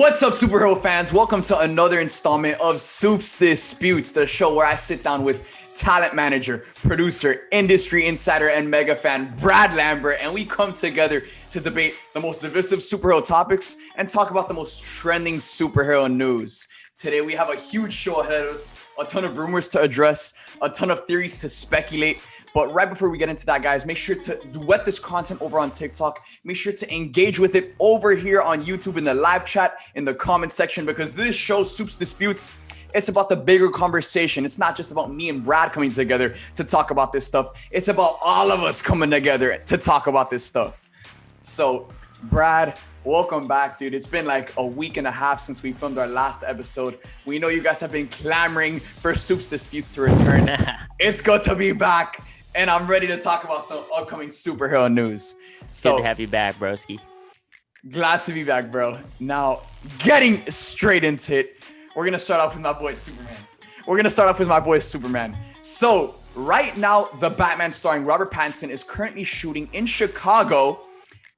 What's up, superhero fans? Welcome to another installment of SUPES Disputes, the show where I sit down with talent manager, producer, industry insider, and mega fan Brad Lambert, and we come together to debate the most divisive superhero topics and talk about the most trending superhero news. Today, we have a huge show ahead of us, a ton of rumors to address, a ton of theories to speculate. But right before we get into that, guys, make sure to duet this content over on TikTok. Make sure to engage with it over here on YouTube in the live chat, in the comment section, because this show, SUPES Disputes, it's about the bigger conversation. It's not just about me and Brad coming together to talk about this stuff. It's about all of us coming together to talk about this stuff. So, Brad, welcome back, dude. It's been like a week and a half since we filmed our last episode. We know you guys have been clamoring for SUPES Disputes to return. It's good to be back. And I'm ready to talk about some upcoming superhero news. So good to have you back, broski. Glad to be back, bro. Now, getting straight into it, we're going to start off with my boy Superman. So, right now, the Batman starring Robert Pattinson is currently shooting in Chicago,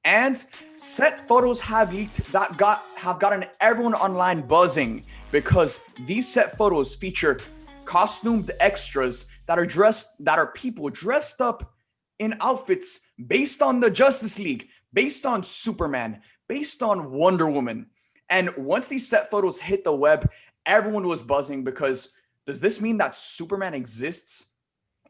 and set photos have leaked that have gotten everyone online buzzing because these set photos feature costumed extras that are people dressed up in outfits based on the Justice League, based on Superman, based on Wonder Woman. And once these set photos hit the web, everyone was buzzing because does this mean that Superman exists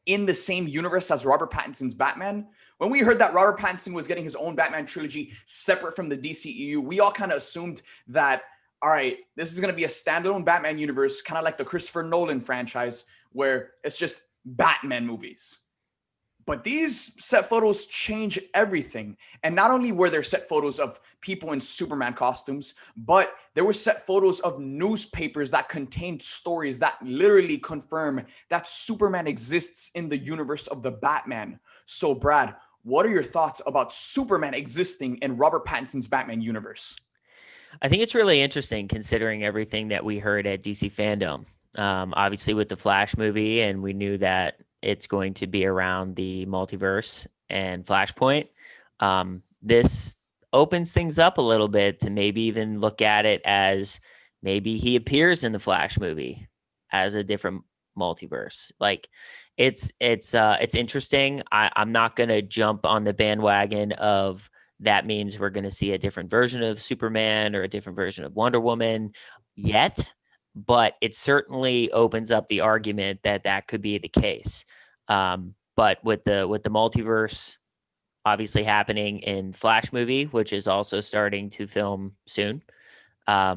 in the same universe as Robert Pattinson's Batman? When we heard that Robert Pattinson was getting his own Batman trilogy separate from the DCEU, we all kind of assumed that, all right, this is going to be a standalone Batman universe, kind of like the Christopher Nolan franchise, where it's just Batman movies. But these set photos change everything. And not only were there set photos of people in Superman costumes, but there were set photos of newspapers that contained stories that literally confirm that Superman exists in the universe of the Batman. So, Brad, what are your thoughts about Superman existing in Robert Pattinson's Batman universe? I think it's really interesting considering everything that we heard at DC Fandom. Obviously with the Flash movie, and we knew that it's going to be around the multiverse and Flashpoint. This opens things up a little bit to maybe even look at it as maybe he appears in the Flash movie as a different multiverse. Like it's interesting. I'm not going to jump on the bandwagon of that means we're going to see a different version of Superman or a different version of Wonder Woman yet. But it certainly opens up the argument that that could be the case. But with the multiverse obviously happening in Flash movie, which is also starting to film soon, I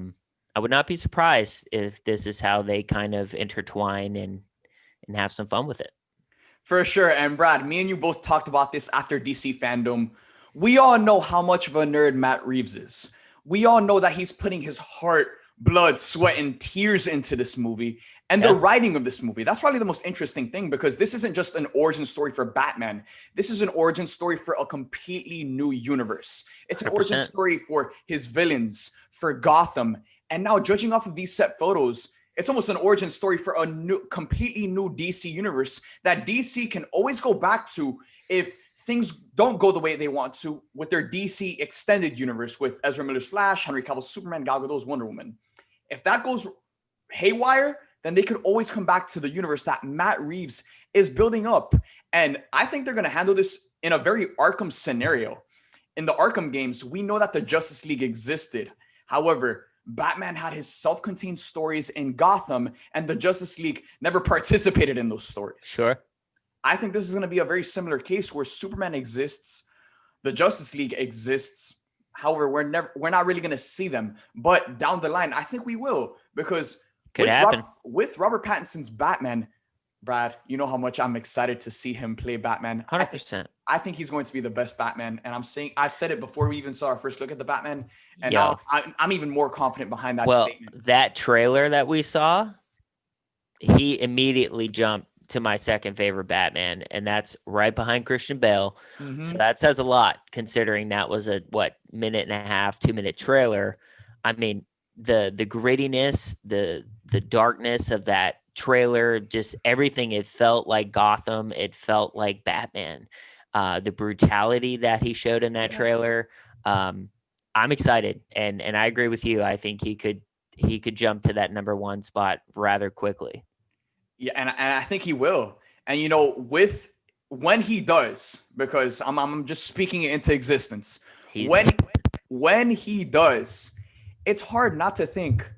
would not be surprised if this is how they kind of intertwine and have some fun with it. For sure. And Brad, me and you both talked about this after DC Fandom. We all know how much of a nerd Matt Reeves is. We all know that he's putting his heart, blood, sweat, and tears into this movie and the writing of this movie. That's probably the most interesting thing because this isn't just an origin story for Batman. This is an origin story for a completely new universe. It's an 100%. Origin story for his villains, for Gotham. And now judging off of these set photos, it's almost an origin story for a completely new DC universe that DC can always go back to if things don't go the way they want to with their DC extended universe with Ezra Miller's Flash, Henry Cavill's Superman, Gal Gadot's Wonder Woman. If that goes haywire, then they could always come back to the universe that Matt Reeves is building up. And I think they're going to handle this in a very Arkham scenario. In the Arkham games, we know that the Justice League existed. However, Batman had his self-contained stories in Gotham, and the Justice League never participated in those stories. Sure. I think this is going to be a very similar case where Superman exists, the Justice League exists. However, we're not really going to see them. But down the line, I think we will because with Robert Pattinson's Batman, Brad, you know how much I'm excited to see him play Batman. 100%. I think he's going to be the best Batman. And I said it before we even saw our first look at the Batman. And now I'm even more confident behind that statement. That trailer that we saw, he immediately jumped to my second favorite Batman, and that's right behind Christian Bale. Mm-hmm. So that says a lot considering that was a minute and a half, 2-minute trailer. I mean, the grittiness, the darkness of that trailer, just everything. It felt like Gotham. It felt like Batman. The brutality that he showed in that trailer. I'm excited, and I agree with you. I think he could jump to that number one spot rather quickly. Yeah, and I think he will. And you know, with when he does, because I'm just speaking it into existence. He's When there. when he does, it's hard not to think.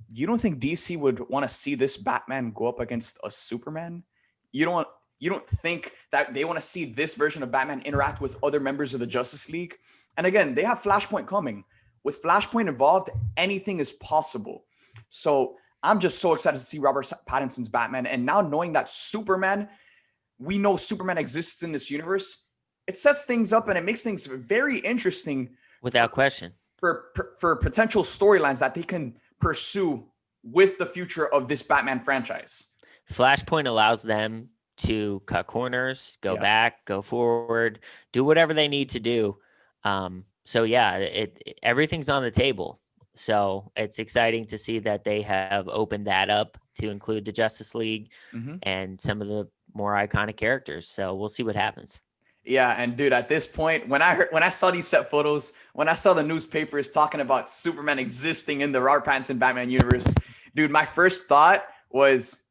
You don't think DC would want to see this Batman go up against a Superman? You don't you don't think that they want to see this version of Batman interact with other members of the Justice League? And again, they have Flashpoint coming. With Flashpoint involved, anything is possible. So I'm just so excited to see Robert Pattinson's Batman. And now knowing that Superman, we know Superman exists in this universe, it sets things up and it makes things very interesting Without question. for potential storylines that they can pursue with the future of this Batman franchise. Flashpoint allows them to cut corners, go Yeah. back, go forward, do whatever they need to do. So yeah, everything's on the table. So it's exciting to see that they have opened that up to include the Justice League and some of the more iconic characters. So we'll see what happens. Yeah, and dude, at this point, when I saw these set photos, when I saw the newspapers talking about Superman existing in the Robert Pattinson Batman universe, dude, my first thought was,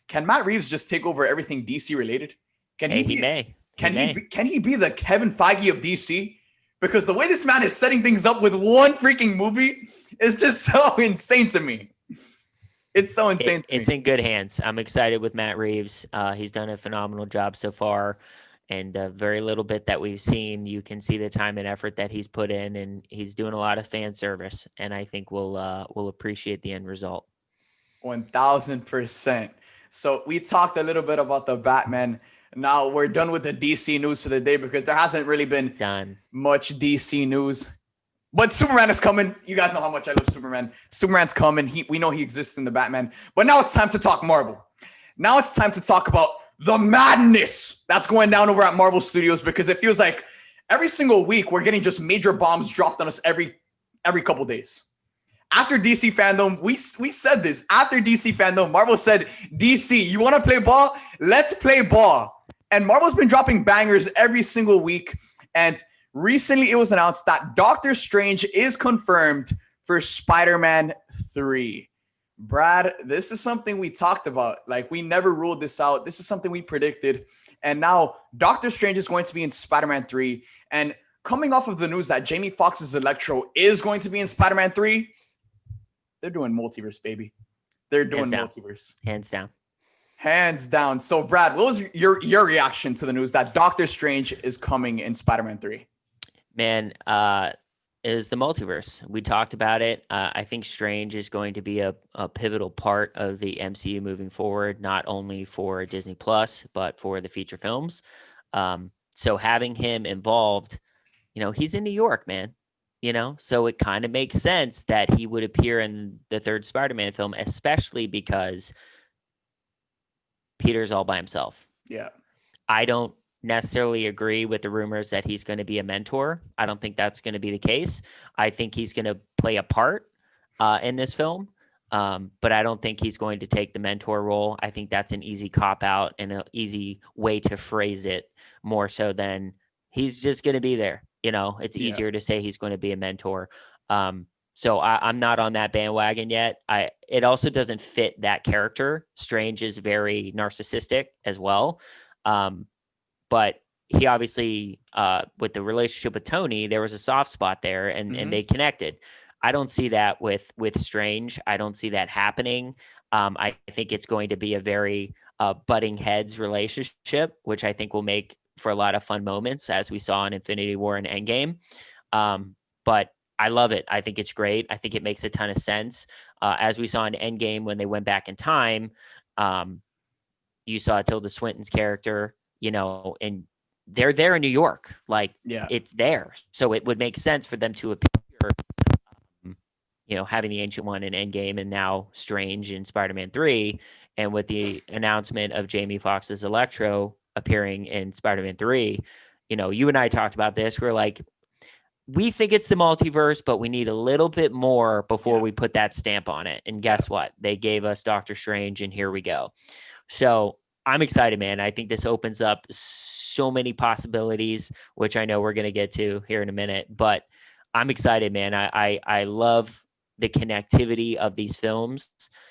can Matt Reeves just take over everything DC related? Can he? He may. Can he be the Kevin Feige of DC? Because the way this man is setting things up with one freaking movie is just so insane to me. It's so insane to me. It's in good hands. I'm excited with Matt Reeves. He's done a phenomenal job so far. And the very little bit that we've seen, you can see the time and effort that he's put in, and he's doing a lot of fan service. And I think we'll appreciate the end result. 1000%. So we talked a little bit about the Batman. Now we're done with the DC news for the day because there hasn't really been much DC news. But Superman is coming. You guys know how much I love Superman. Superman's coming. We know he exists in the Batman. But now it's time to talk Marvel. Now it's time to talk about the madness that's going down over at Marvel Studios, because it feels like every single week we're getting just major bombs dropped on us every couple days. After DC fandom, we said this. After DC fandom, Marvel said, DC, you want to play ball? Let's play ball. And Marvel's been dropping bangers every single week. And recently it was announced that Doctor Strange is confirmed for Spider-Man 3. Brad, this is something we talked about. Like, we never ruled this out. This is something we predicted. And now Doctor Strange is going to be in Spider-Man 3. And coming off of the news that Jamie Foxx's Electro is going to be in Spider-Man 3, they're doing multiverse, baby. They're doing multiverse. Hands down. Hands down. So, Brad, what was your reaction to the news that Doctor Strange is coming in Spider-Man 3? Man, is the multiverse. We talked about it. I think Strange is going to be a pivotal part of the MCU moving forward, not only for Disney Plus, but for the feature films. So having him involved, he's in New York, man. So it kind of makes sense that he would appear in the third Spider-Man film, especially because Peter's all by himself. Yeah. I don't necessarily agree with the rumors that he's going to be a mentor. I don't think that's going to be the case. I think he's going to play a part in this film, but I don't think he's going to take the mentor role. I think that's an easy cop-out and an easy way to phrase it, more so than he's just going to be there. It's easier to say he's going to be a mentor. So I'm not on that bandwagon yet. It also doesn't fit that character. Strange is very narcissistic as well. But he obviously, with the relationship with Tony, there was a soft spot there, and they connected. I don't see that with Strange. I don't see that happening. I think it's going to be a very butting heads relationship, which I think will make for a lot of fun moments, as we saw in Infinity War and Endgame. But I love it. I think it's great. I think it makes a ton of sense. As we saw in Endgame, when they went back in time, you saw Tilda Swinton's character, and they're there in New York. It's there. So it would make sense for them to appear, having the Ancient One in Endgame and now Strange in Spider-Man 3. And with the announcement of Jamie Foxx's Electro appearing in Spider-Man 3, you and I talked about this. We're like, we think it's the multiverse, but we need a little bit more before we put that stamp on it. And guess what? They gave us Doctor Strange, and here we go. So I'm excited, man. I think this opens up so many possibilities, which I know we're going to get to here in a minute. But I'm excited, man. I love the connectivity of these films.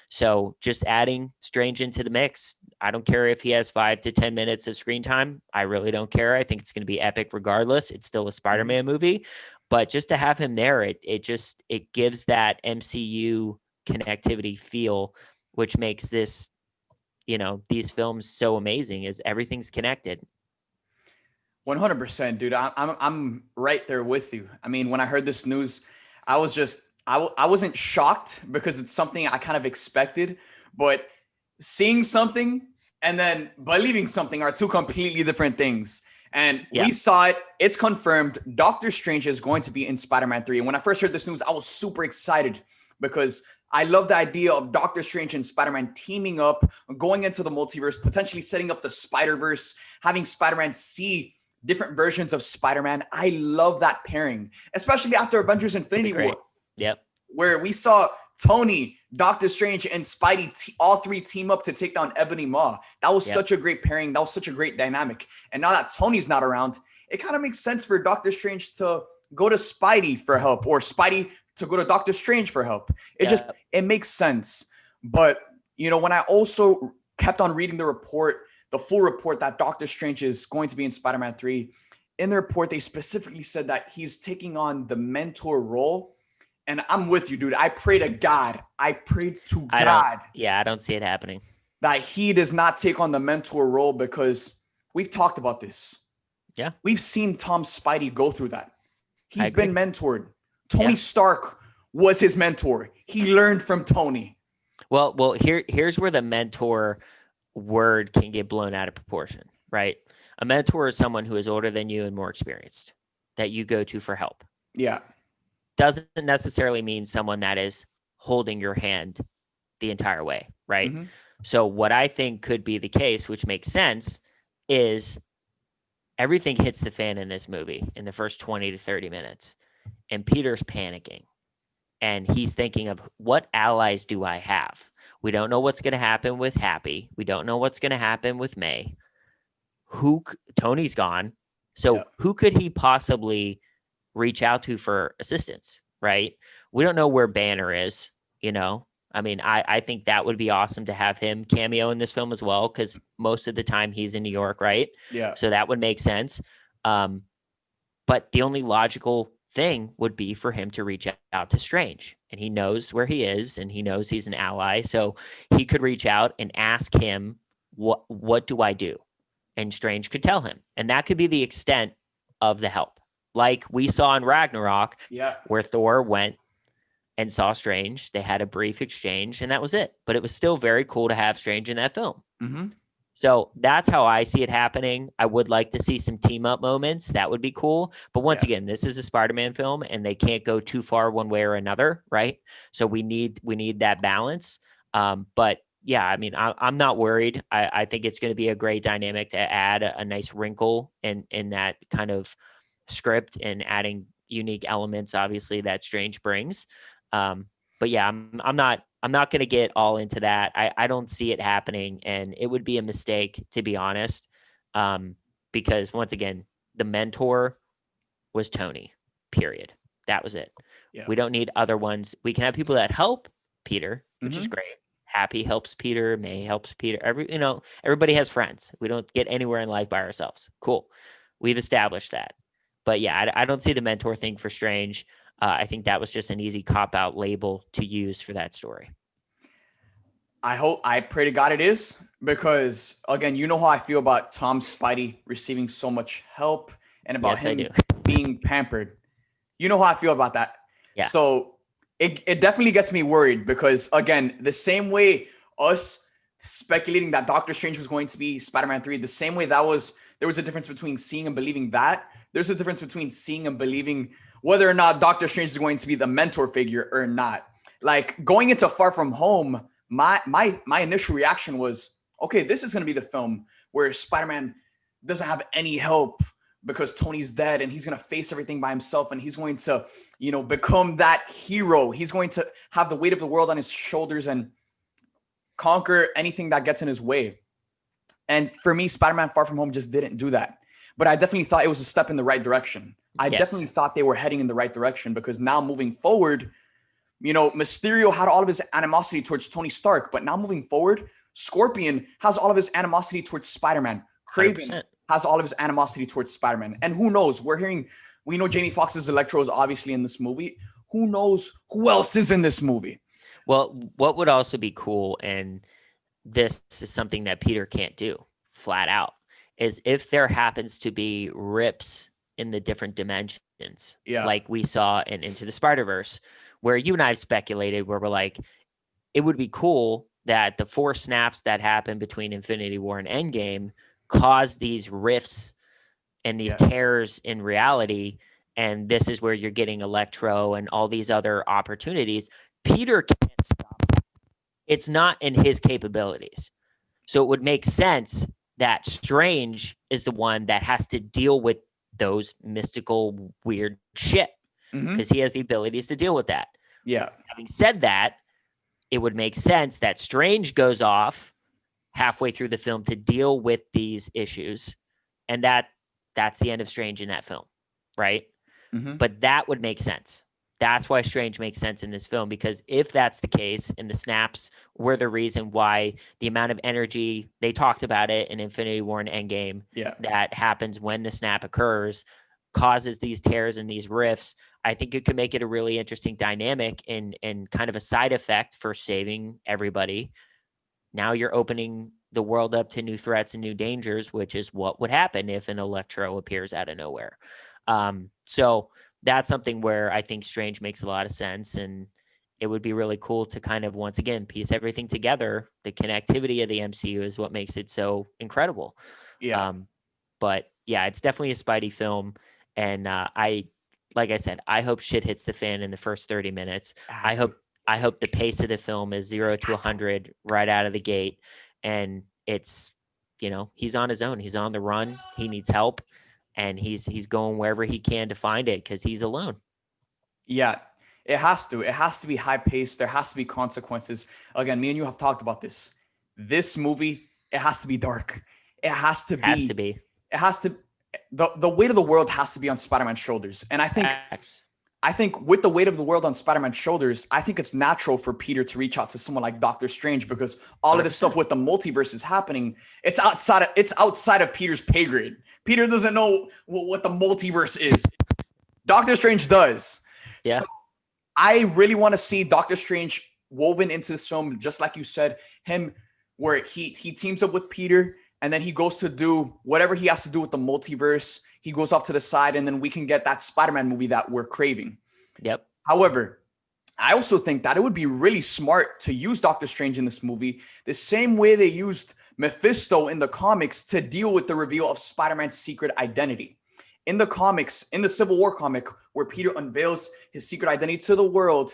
So just adding Strange into the mix. I don't care if he has 5 to 10 minutes of screen time. I really don't care. I think it's going to be epic regardless. It's still a Spider-Man movie, but just to have him there, it gives that MCU connectivity feel, which makes this, these films so amazing, is everything's connected. 100%, dude. I'm right there with you. I mean, when I heard this news, I was just I wasn't shocked because it's something I kind of expected, but seeing something and then believing something are two completely different things. And we saw it. It's confirmed. Doctor Strange is going to be in Spider-Man 3. And when I first heard this news, I was super excited because I love the idea of Doctor Strange and Spider-Man teaming up, going into the multiverse, potentially setting up the Spider-Verse, having Spider-Man see different versions of Spider-Man. I love that pairing, especially after Avengers Infinity War. Yep. Where we saw Tony, Doctor Strange, and Spidey all three team up to take down Ebony Maw. That was such a great pairing. That was such a great dynamic. And now that Tony's not around, it kind of makes sense for Doctor Strange to go to Spidey for help, or Spidey to go to Doctor Strange for help. It makes sense. But, when I also kept on reading the full report that Doctor Strange is going to be in Spider-Man 3, in the report, they specifically said that he's taking on the mentor role. And I'm with you, dude. I pray to God. I don't see it happening. That he does not take on the mentor role, because we've talked about this. Yeah. We've seen Tom Spidey go through that. He's been mentored. Tony Stark was his mentor. He learned from Tony. Well, here's where the mentor word can get blown out of proportion, right? A mentor is someone who is older than you and more experienced that you go to for help. Yeah. Doesn't necessarily mean someone that is holding your hand the entire way, right? Mm-hmm. So what I think could be the case, which makes sense, is everything hits the fan in this movie in the first 20 to 30 minutes, and Peter's panicking, and he's thinking of, what allies do I have? We don't know what's going to happen with Happy. We don't know what's going to happen with May. Tony's gone. So who could he possibly reach out to for assistance, right? We don't know where Banner is, I mean, I think that would be awesome to have him cameo in this film as well, because most of the time he's in New York, right? Yeah. So that would make sense. But the only logical thing would be for him to reach out to Strange, and he knows where he is, and he knows he's an ally. So he could reach out and ask him, what do I do? And Strange could tell him, and that could be the extent of the help. Like we saw in Ragnarok, where Thor went and saw Strange. They had a brief exchange, and that was it. But it was still very cool to have Strange in that film. Mm-hmm. So that's how I see it happening. I would like to see some team-up moments. That would be cool. But once again, this is a Spider-Man film, and they can't go too far one way or another, right? So we need that balance. But yeah, I mean, I'm not worried. I think it's going to be a great dynamic to add a nice wrinkle in that kind of script, and adding unique elements, obviously, that Strange brings. But yeah, I'm not going to get all into that. I don't see it happening, and it would be a mistake, to be honest. Because once again, the mentor was Tony, period. That was it. Yeah. We don't need other ones. We can have people that help Peter, which is great. Happy helps Peter. May helps Peter. Everybody has friends. We don't get anywhere in life by ourselves. Cool. We've established that. But yeah, I don't see the mentor thing for Strange. I think that was just an easy cop-out label to use for that story. I pray to God it is, because again, you know how I feel about Tom Spidey receiving so much help, and about him being pampered. You know how I feel about that. Yeah. So it definitely gets me worried, because again, the same way us speculating that Doctor Strange was going to be Spider-Man 3, the same way there was a difference between seeing and believing that. There's a difference between seeing and believing whether or not Doctor Strange is going to be the mentor figure or not. Like going into Far From Home, my initial reaction was, okay, this is going to be the film where Spider-Man doesn't have any help because Tony's dead, and he's going to face everything by himself, and he's going to, become that hero. He's going to have the weight of the world on his shoulders and conquer anything that gets in his way. And for me, Spider-Man Far From Home just didn't do that. but I definitely thought it was a step in the right direction. I Yes. definitely thought they were heading in the right direction, because now moving forward, you know, Mysterio had all of his animosity towards Tony Stark, but now moving forward, Scorpion has all of his animosity towards Spider-Man. Craven 100%. has all of his animosity towards Spider-Man. And who knows? We know Jamie Foxx's Electro is obviously in this movie. Who knows who else is in this movie? Well, what would also be cool, and this is something that Peter can't do flat out, is if there happens to be rips in the different dimensions, Yeah. like we saw in Into the Spider-Verse, where you and I have speculated, where we're like, it would be cool that the 4 snaps that happened between Infinity War and Endgame caused these rifts and these tears in reality. And this is where you're getting Electro and all these other opportunities. Peter can't stop that. It's not in his capabilities. So it would make sense that Strange is the one that has to deal with those mystical, weird shit, because he has the abilities to deal with that. Yeah. Having said that, it would make sense that Strange goes off halfway through the film to deal with these issues. And that's the end of Strange in that film, right? But that would make sense. That's why Strange makes sense in this film, because if that's the case, and the snaps were the reason why the amount of energy, they talked about it in Infinity War and Endgame, that happens when the snap occurs, causes these tears and these rifts, I think it could make it a really interesting dynamic and kind of a side effect for saving everybody. Now you're opening the world up to new threats and new dangers, which is what would happen if an Electro appears out of nowhere. So that's something where I think Strange makes a lot of sense, and it would be really cool to kind of, once again, piece everything together. The connectivity of the MCU is what makes it so incredible. But yeah, it's definitely a Spidey film. And like I said, I hope shit hits the fan in the first 30 minutes. I hope the pace of the film is 0 to 100 right out of the gate. And it's, you know, he's on his own. He's on the run. He needs help. And he's going wherever he can to find it, because he's alone. Yeah, it has to. It has to be high paced. There has to be consequences. Again, me and you have talked about this. This movie, it has to be dark. It has to be. It has to. The weight of the world has to be on Spider-Man's shoulders. And I think with the weight of the world on Spider-Man's shoulders, I think it's natural for Peter to reach out to someone like Doctor Strange, because all of this stuff with the multiverse is happening. It's outside of Peter's pay grade. Peter doesn't know what the multiverse is. Doctor Strange does. Yeah. So I really want to see Doctor Strange woven into this film, just like you said, him where he teams up with Peter, and then he goes to do whatever he has to do with the multiverse. He goes off to the side, and then we can get that Spider-Man movie that we're craving. Yep. However, I also think that it would be really smart to use Doctor Strange in this movie the same way they used Mephisto in the comics to deal with the reveal of Spider-Man's secret identity. In the comics, in the Civil War comic, where Peter unveils his secret identity to the world,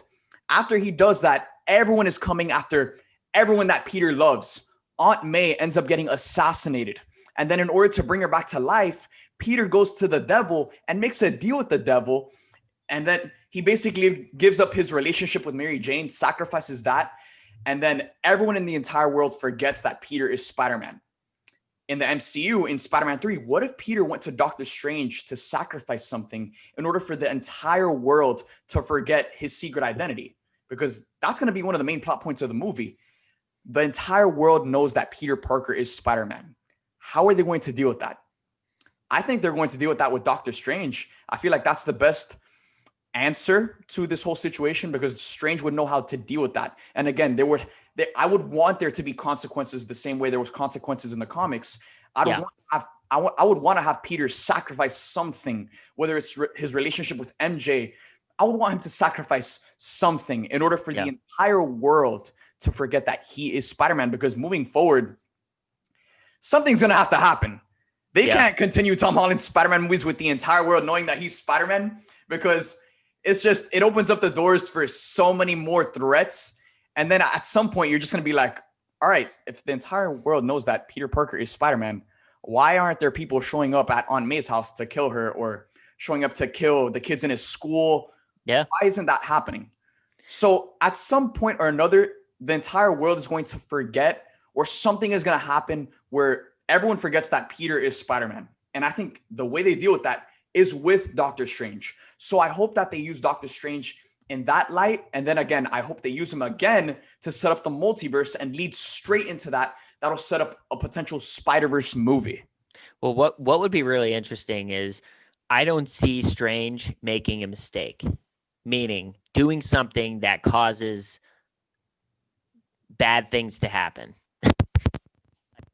after he does that, everyone is coming after everyone that Peter loves. Aunt May ends up getting assassinated. And then in order to bring her back to life, Peter goes to the devil and makes a deal with the devil. And then he basically gives up his relationship with Mary Jane, sacrifices that. And then everyone in the entire world forgets that Peter is Spider-Man. In the MCU, in Spider-Man 3, what if Peter went to Doctor Strange to sacrifice something in order for the entire world to forget his secret identity? Because that's going to be one of the main plot points of the movie. The entire world knows that Peter Parker is Spider-Man. How are they going to deal with that? I think they're going to deal with that with Doctor Strange. I feel like that's the best answer to this whole situation, because Strange would know how to deal with that. And again, I would want there to be consequences the same way there was consequences in the comics. I would want to have Peter sacrifice something, whether it's his relationship with MJ. I would want him to sacrifice something in order for the entire world to forget that he is Spider-Man, because moving forward, something's going to have to happen. They can't continue Tom Holland's Spider-Man movies with the entire world knowing that he's Spider-Man, because it opens up the doors for so many more threats. And then at some point, you're just going to be like, all right, if the entire world knows that Peter Parker is Spider-Man, why aren't there people showing up at Aunt May's house to kill her, or showing up to kill the kids in his school? Yeah. Why isn't that happening? So at some point or another, the entire world is going to forget, or something is going to happen where everyone forgets that Peter is Spider-Man. And I think the way they deal with that is with Doctor Strange. So I hope that they use Doctor Strange in that light. And then again, I hope they use him again to set up the multiverse and lead straight into that. That'll set up a potential Spider-Verse movie. Well, what would be really interesting is I don't see Strange making a mistake, meaning doing something that causes bad things to happen.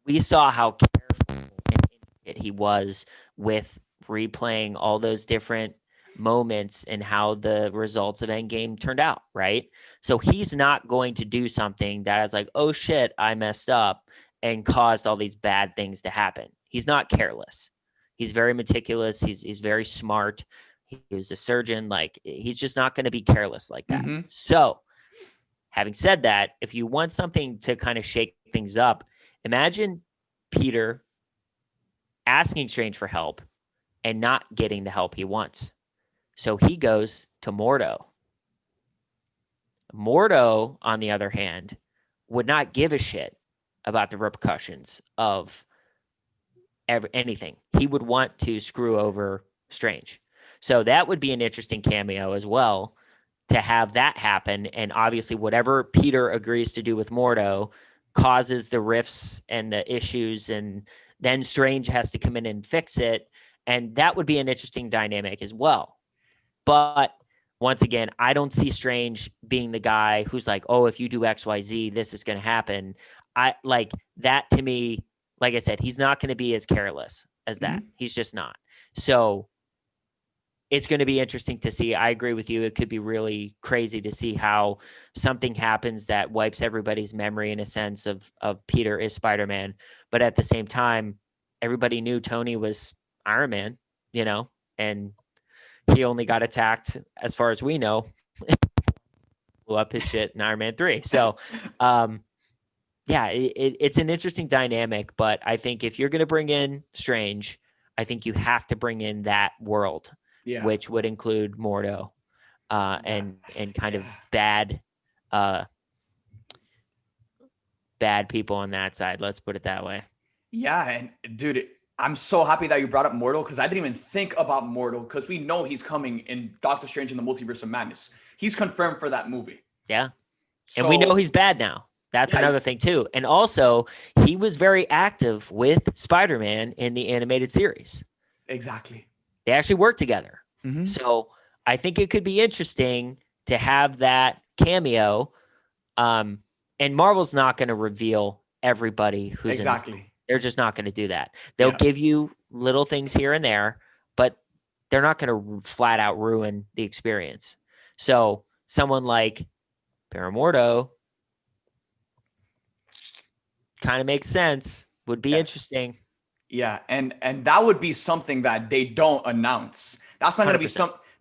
We saw how careful and intricate he was with replaying all those different moments and how the results of Endgame turned out, right? So he's not going to do something that is like, oh shit, I messed up and caused all these bad things to happen. He's not careless. He's very meticulous. He's very smart. He was a surgeon. Like, he's just not going to be careless like that. Mm-hmm. So having said that, if you want something to kind of shake things up, imagine Peter asking Strange for help and not getting the help he wants. So he goes to Mordo. Mordo, on the other hand, would not give a shit about the repercussions of anything. He would want to screw over Strange. So that would be an interesting cameo as well, to have that happen. And obviously whatever Peter agrees to do with Mordo causes the rifts and the issues, and then Strange has to come in and fix it. And that would be an interesting dynamic as well. But once again, I don't see Strange being the guy who's like, oh, if you do XYZ, this is going to happen. I like that. To me, like I said, he's not going to be as careless as that. Mm-hmm. He's just not. So it's going to be interesting to see. I agree with you. It could be really crazy to see how something happens that wipes everybody's memory in a sense of Peter is Spider-Man. But at the same time, everybody knew Tony was Iron Man, you know, and he only got attacked, as far as we know, blew up his shit in Iron Man 3. So, yeah, it's an interesting dynamic, but I think if you're going to bring in Strange, I think you have to bring in that world, which would include Mordo, and kind of bad people on that side. Let's put it that way. Yeah, and dude, I'm so happy that you brought up Mordo, because I didn't even think about Mordo, because we know he's coming in Doctor Strange in the Multiverse of Madness. He's confirmed for that movie. Yeah, so, and we know he's bad now. That's another thing too. And also, he was very active with Spider-Man in the animated series. Exactly. They actually worked together. Mm-hmm. So I think it could be interesting to have that cameo. And Marvel's not going to reveal everybody who's in. They're just not going to do that. They'll give you little things here and there, but they're not going to flat out ruin the experience. So someone like Paramordo kind of makes sense. Would be interesting. Yeah, and that would be something that they don't announce. That's not going to be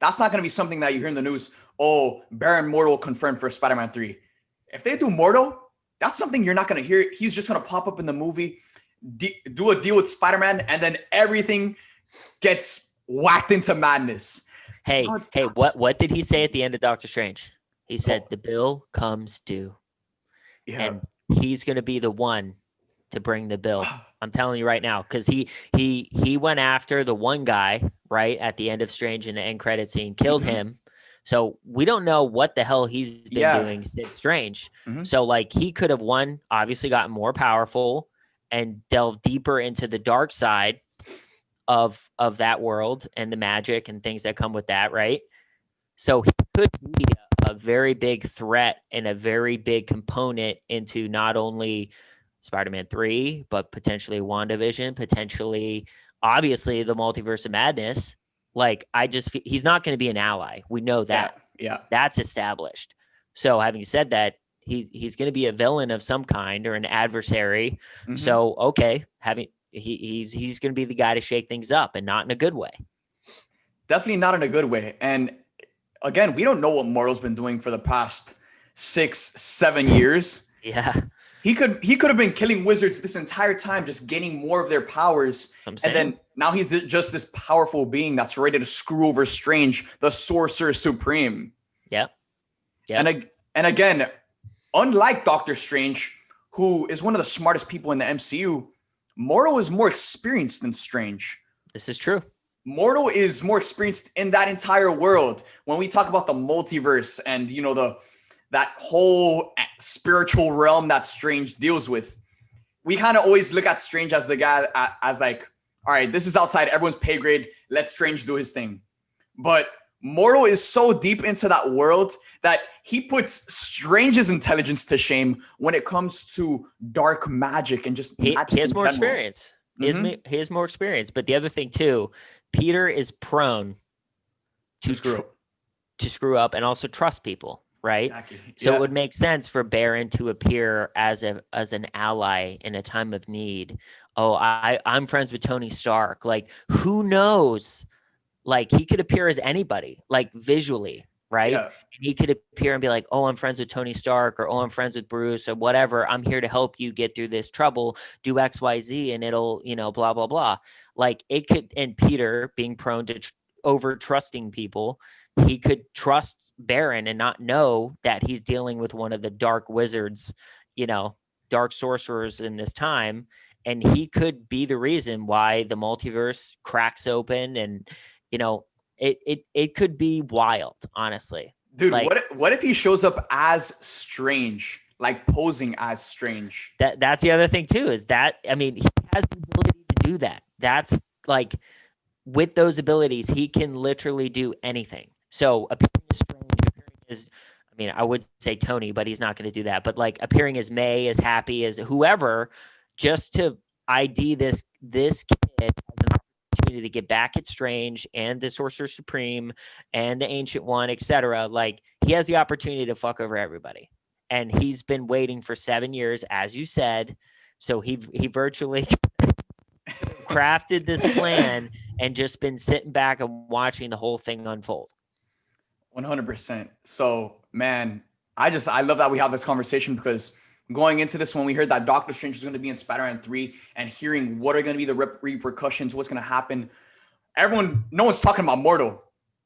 That's not going to be something that you hear in the news. Oh, Baron Mordo confirmed for Spider-Man 3. If they do Mordo, that's something you're not going to hear. He's just going to pop up in the movie, do a deal with Spider-Man, and then everything gets whacked into madness. Hey, what did he say at the end of Doctor Strange? He said, the bill comes due. Yeah. And he's going to be the one to bring the bill. I'm telling you right now, because he went after the one guy, right, at the end of Strange in the end credit scene, killed him. So we don't know what the hell he's been doing since Strange. Mm-hmm. So, like, he could have, obviously gotten more powerful and delved deeper into the dark side of that world and the magic and things that come with that, right? So he could be a very big threat and a very big component into not only Spider-Man 3, but potentially WandaVision, potentially, obviously, the Multiverse of Madness. Like, he's not going to be an ally. We know that. Yeah. That's established. So having said that, he's going to be a villain of some kind or an adversary. Mm-hmm. So, okay, he's going to be the guy to shake things up, and not in a good way. Definitely not in a good way. And again, we don't know what Mordo's been doing for the past 6-7 years. Yeah. He could have been killing wizards this entire time, just gaining more of their powers. And then now he's just this powerful being that's ready to screw over Strange, the Sorcerer Supreme. Yeah. And again, unlike Doctor Strange, who is one of the smartest people in the MCU, Mordo is more experienced than Strange. This is true. Mortal is more experienced in that entire world. When we talk about the multiverse and, you know, that whole spiritual realm that Strange deals with, we kind of always look at Strange as the guy as like, all right, this is outside everyone's pay grade. Let Strange do his thing. But Mortal is so deep into that world that he puts Strange's intelligence to shame when it comes to dark magic and just magic. He has more experience. He has more experience. But the other thing too, Peter is prone to screw up and also trust people, right? Exactly. So it would make sense for Baron to appear as an ally in a time of need. Oh, I'm friends with Tony Stark. Like, who knows? Like, he could appear as anybody, like visually, right? Yeah. And he could appear and be like, oh, I'm friends with Tony Stark, or oh, I'm friends with Bruce, or whatever. I'm here to help you get through this trouble. Do X, Y, Z, and it'll, blah, blah, blah. Like, it could, and Peter being prone to over trusting people, he could trust Baron and not know that he's dealing with one of the dark wizards, dark sorcerers in this time. And he could be the reason why the multiverse cracks open, and it could be wild, honestly. Dude, like, what if he shows up as Strange, like posing as Strange? That's the other thing too, is that, I mean, he has the ability to do that. That's like, with those abilities, he can literally do anything. So appearing as Strange, appearing as, I mean, I would say Tony, but he's not going to do that. But like appearing as May, as Happy, as whoever, just to ID this kid as an opportunity to get back at Strange and the Sorcerer Supreme and the Ancient One, etc. Like, he has the opportunity to fuck over everybody, and he's been waiting for 7 years, as you said. So he virtually crafted this plan and just been sitting back and watching the whole thing unfold. 100%. So, man, I love that we have this conversation, because going into this, when we heard that Doctor Strange was going to be in Spider-Man 3 and hearing what are going to be the repercussions, what's going to happen, no one's talking about Mortal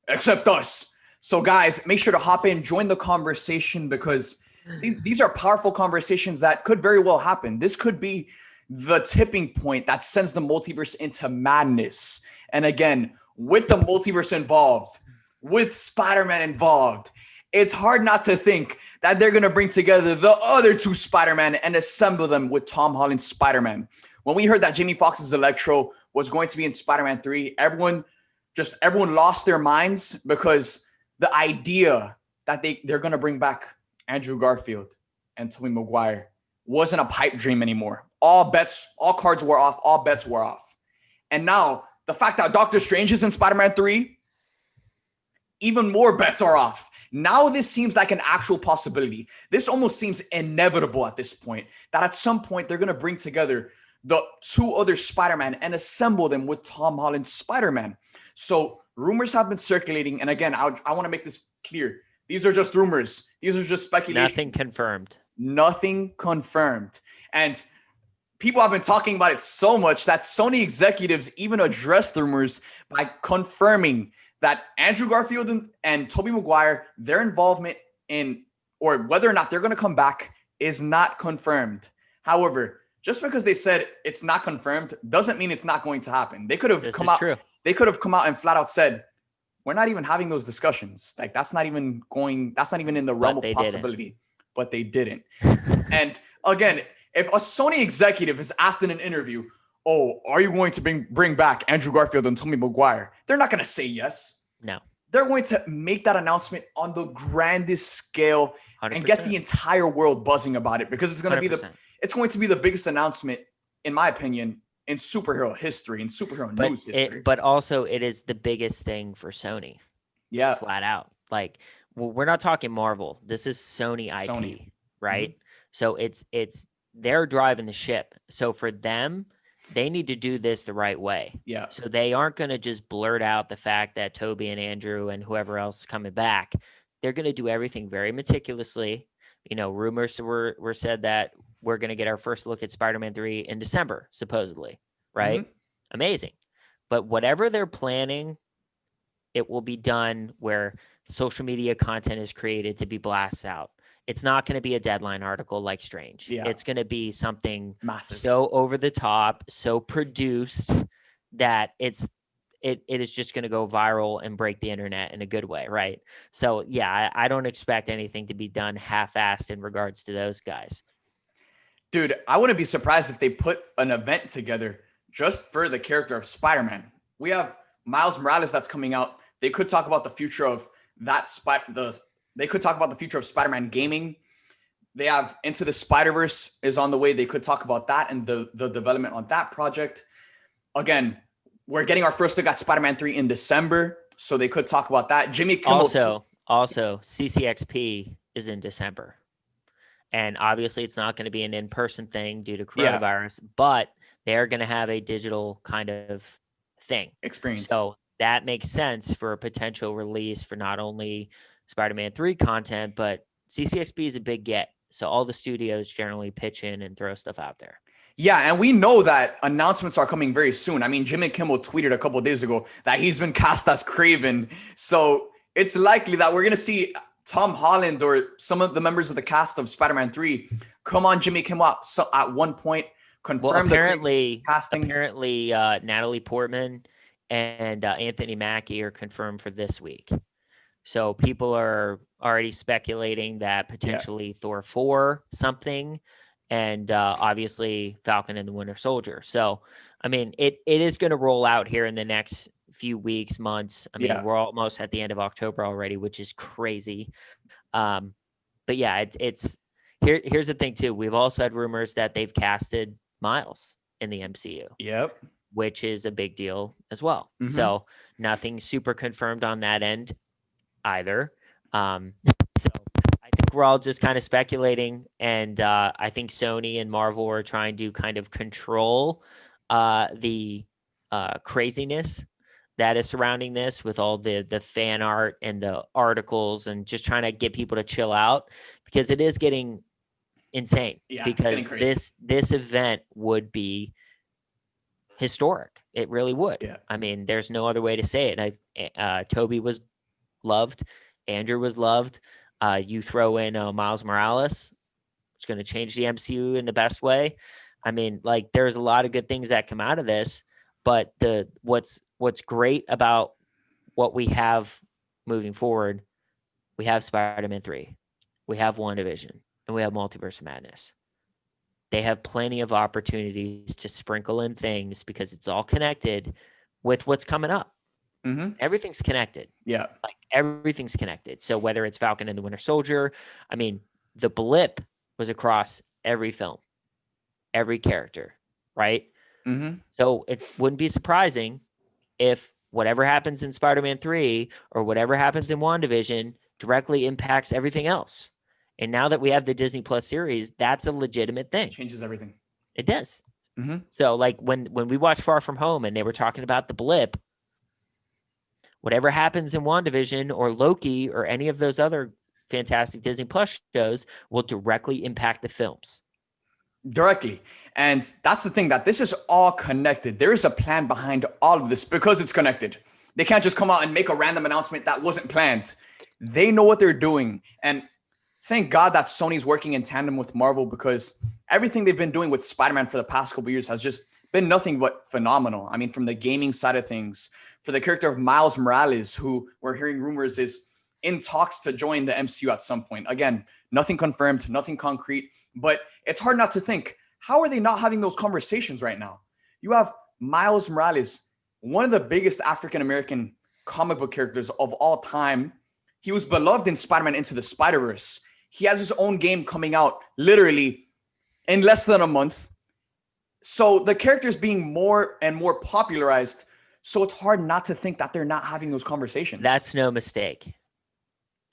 except us. So guys, make sure to hop in, join the conversation, because these are powerful conversations that could very well happen. This could be the tipping point that sends the multiverse into madness. And again, with the multiverse involved, with Spider-Man involved, it's hard not to think that they're going to bring together the other two Spider-Man and assemble them with Tom Holland's Spider-Man. When we heard that Jamie Foxx's Electro was going to be in Spider-Man 3, everyone lost their minds, because the idea that they're going to bring back Andrew Garfield and Tobey Maguire wasn't a pipe dream anymore. All cards were off, all bets were off. And now the fact that Doctor Strange is in Spider-Man 3, even more bets are off. Now this seems like an actual possibility. This almost seems inevitable at this point, that at some point they're going to bring together the two other Spider-Man and assemble them with Tom Holland's Spider-Man. So rumors have been circulating. And again, I want to make this clear. These are just rumors. These are just speculation. Nothing confirmed. And people have been talking about it so much that Sony executives even addressed the rumors by confirming that Andrew Garfield and Tobey Maguire, their involvement in, or whether or not they're going to come back, is not confirmed. However, just because they said it's not confirmed doesn't mean it's not going to happen. They could have come out. True. They could have come out and flat out said, "We're not even having those discussions. Like, that's not even in the realm of possibility." But they didn't. And again, if a Sony executive is asked in an interview, "Oh, are you going to bring back Andrew Garfield and Tobey Maguire?" They're not going to say yes. No. They're going to make that announcement on the grandest scale 100%. And get the entire world buzzing about it, because it's going to be the biggest announcement, in my opinion, in superhero history, in superhero news history. But also, it is the biggest thing for Sony. Yeah. Flat out. Like, we're not talking Marvel. This is Sony IP, right? Mm-hmm. So it's they're driving the ship. So for them, they need to do this the right way. Yeah. So they aren't going to just blurt out the fact that Toby and Andrew and whoever else is coming back. They're going to do everything very meticulously. Rumors were said that we're going to get our first look at Spider-Man 3 in December, supposedly, right? Mm-hmm. Amazing. But whatever they're planning, it will be done where social media content is created to be blasted out. It's not going to be a Deadline article like Strange. Yeah. It's going to be something massive, so over the top, so produced that it's it is just going to go viral and break the internet in a good way, right? So yeah, I don't expect anything to be done half-assed in regards to those guys. Dude, I wouldn't be surprised if they put an event together just for the character of Spider-Man. We have Miles Morales that's coming out. They could talk about the future of they could talk about the future of Spider-Man gaming. They have Into the Spider-Verse is on the way. They could talk about that and the development on that project. Again, we're getting our first look at Spider-Man 3 in December, so they could talk about that. Jimmy Kimmel also CCXP is in December. And obviously it's not going to be an in-person thing due to coronavirus, but they're going to have a digital kind of thing. Experience. So that makes sense for a potential release for not only Spider-Man 3 content, but CCXP is a big get. So all the studios generally pitch in and throw stuff out there. Yeah, and we know that announcements are coming very soon. I mean, Jimmy Kimmel tweeted a couple of days ago that he's been cast as Kraven. So it's likely that we're going to see Tom Holland or some of the members of the cast of Spider-Man 3 come on Jimmy Kimmel at one point, confirm the casting. Apparently, Natalie Portman and Anthony Mackie are confirmed for this week. So people are already speculating that potentially Thor 4 something, and obviously Falcon and the Winter Soldier. So, I mean, it is going to roll out here in the next few weeks, months. I mean, we're almost at the end of October already, which is crazy. But yeah, it's here's the thing too. We've also had rumors that they've casted Miles in the MCU. Yep. Which is a big deal as well. Mm-hmm. So nothing super confirmed on that end either. So I think we're all just kind of speculating, and I think Sony and Marvel are trying to kind of control the craziness that is surrounding this with all the fan art and the articles, and just trying to get people to chill out, because it is getting insane. Yeah, because this event would be historic. It really would. Yeah. I mean, there's no other way to say it. Toby was loved. Andrew was loved. You throw in Miles Morales, it's going to change the MCU in the best way. I mean, like, there's a lot of good things that come out of this, but what's great about what we have moving forward, we have Spider-Man 3, we have WandaVision, and we have Multiverse of Madness. They have plenty of opportunities to sprinkle in things because it's all connected with what's coming up. Mm-hmm. Everything's connected. Yeah. Like, everything's connected. So whether it's Falcon and the Winter Soldier, I mean, the blip was across every film, every character, right? Mm-hmm. So it wouldn't be surprising if whatever happens in Spider-Man 3 or whatever happens in WandaVision directly impacts everything else. And now that we have the Disney Plus series, that's a legitimate thing. Changes everything. It does. Mm-hmm. So like when we watched Far From Home and they were talking about the blip, whatever happens in WandaVision or Loki or any of those other fantastic Disney Plus shows will directly impact the films. Directly. And that's the thing, that this is all connected. There is a plan behind all of this because it's connected. They can't just come out and make a random announcement that wasn't planned. They know what they're doing. And thank God that Sony's working in tandem with Marvel, because everything they've been doing with Spider-Man for the past couple of years has just been nothing but phenomenal. I mean, from the gaming side of things, for the character of Miles Morales, who we're hearing rumors is in talks to join the MCU at some point. Again, nothing confirmed, nothing concrete, but it's hard not to think, how are they not having those conversations right now? You have Miles Morales, one of the biggest African-American comic book characters of all time. He was beloved in Spider-Man Into the Spider-Verse. He has his own game coming out literally in less than a month. So the character is being more and more popularized. So it's hard not to think that they're not having those conversations. That's no mistake.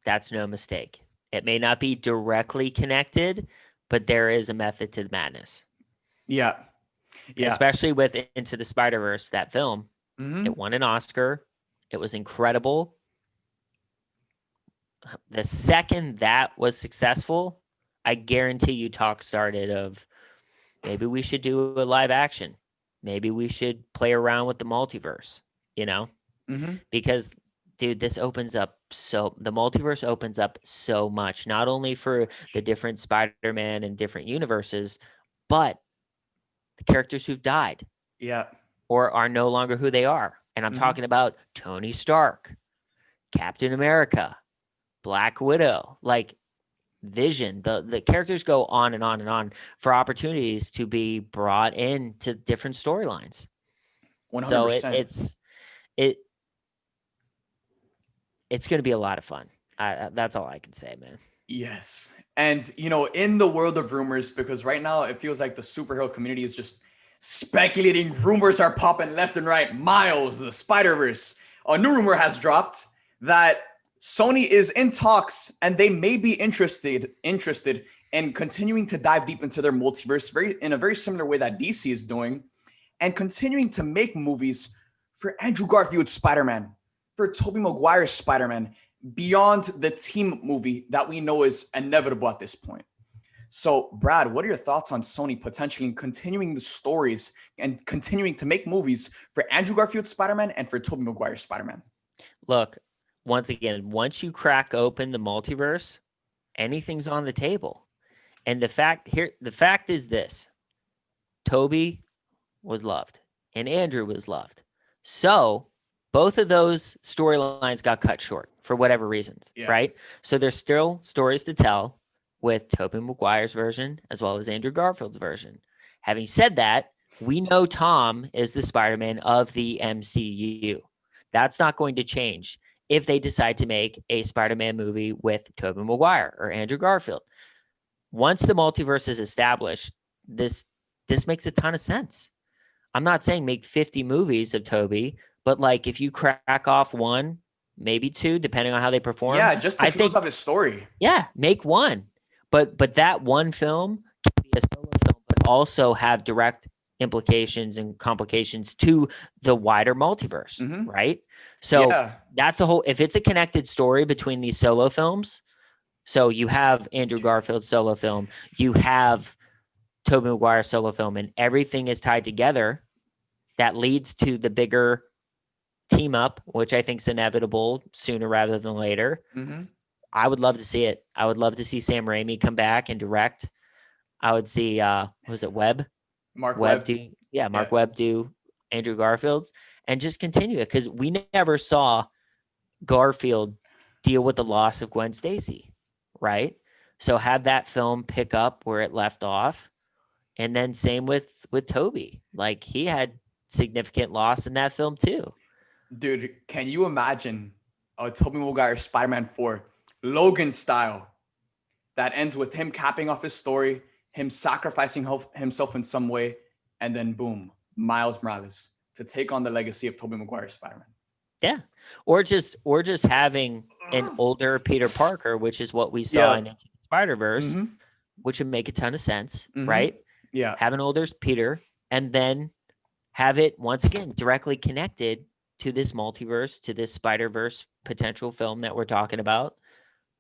That's no mistake. It may not be directly connected, but there is a method to the madness. Yeah. Yeah. Especially with Into the Spider-Verse, that film. Mm-hmm. It won an Oscar. It was incredible. The second that was successful, I guarantee you talk started of maybe we should do a live action. Maybe we should play around with the multiverse, you know? Mm-hmm. Because, dude, the multiverse opens up so much, not only for the different Spider-Man and different universes, but the characters who've died. Yeah. Or are no longer who they are. And I'm talking about Tony Stark, Captain America, Black Widow, like Vision. The characters go on and on and on for opportunities to be brought into different storylines. 100%. So it it's going to be a lot of fun. That's all I can say, man. Yes. And, you know, in the world of rumors, because right now it feels like the superhero community is just speculating. Rumors are popping left and right. Miles, the Spider-Verse. A new rumor has dropped that Sony is in talks and they may be interested in continuing to dive deep into their multiverse in a very similar way that DC is doing, and continuing to make movies for Andrew Garfield's Spider-Man, for Tobey Maguire's Spider-Man, beyond the team movie that we know is inevitable at this point. So, Brad, what are your thoughts on Sony potentially continuing the stories and continuing to make movies for Andrew Garfield's Spider-Man and for Tobey Maguire's Spider-Man? Look, once again, once you crack open the multiverse, anything's on the table. And the fact is this: Tobey was loved and Andrew was loved. So both of those storylines got cut short for whatever reasons, right? So there's still stories to tell with Tobey Maguire's version as well as Andrew Garfield's version. Having said that, we know Tom is the Spider-Man of the MCU. That's not going to change if they decide to make a Spider-Man movie with Tobey Maguire or Andrew Garfield. Once the multiverse is established, this makes a ton of sense. I'm not saying make 50 movies of Tobey, but like if you crack off one, maybe two, depending on how they perform. Yeah, just to close off his story. Yeah, make one. But that one film can be a solo film, but also have direct implications and complications to the wider multiverse, right? So that's the whole, if it's a connected story between these solo films, so you have Andrew Garfield's solo film, you have Tobey Maguire's solo film, and everything is tied together, that leads to the bigger team up, which I think is inevitable sooner rather than later. I would love to see it. I would love to see Sam Raimi come back and direct. I would see, was it Webb? Mark Webb. Mark Webb do Andrew Garfield's and just continue it, because we never saw Garfield deal with the loss of Gwen Stacy, right? So have that film pick up where it left off. And then same with Tobey. Like, he had significant loss in that film too. Dude, can you imagine a Tobey Maguire Spider-Man 4 Logan style that ends with him capping off his story, him sacrificing himself in some way, and then boom, Miles Morales to take on the legacy of Tobey Maguire's Spider-Man. Yeah. Or just having an older Peter Parker, which is what we saw in Spider-Verse, which would make a ton of sense, right? Yeah. Have an older Peter, and then have it once again directly connected to this multiverse, to this Spider-Verse potential film that we're talking about.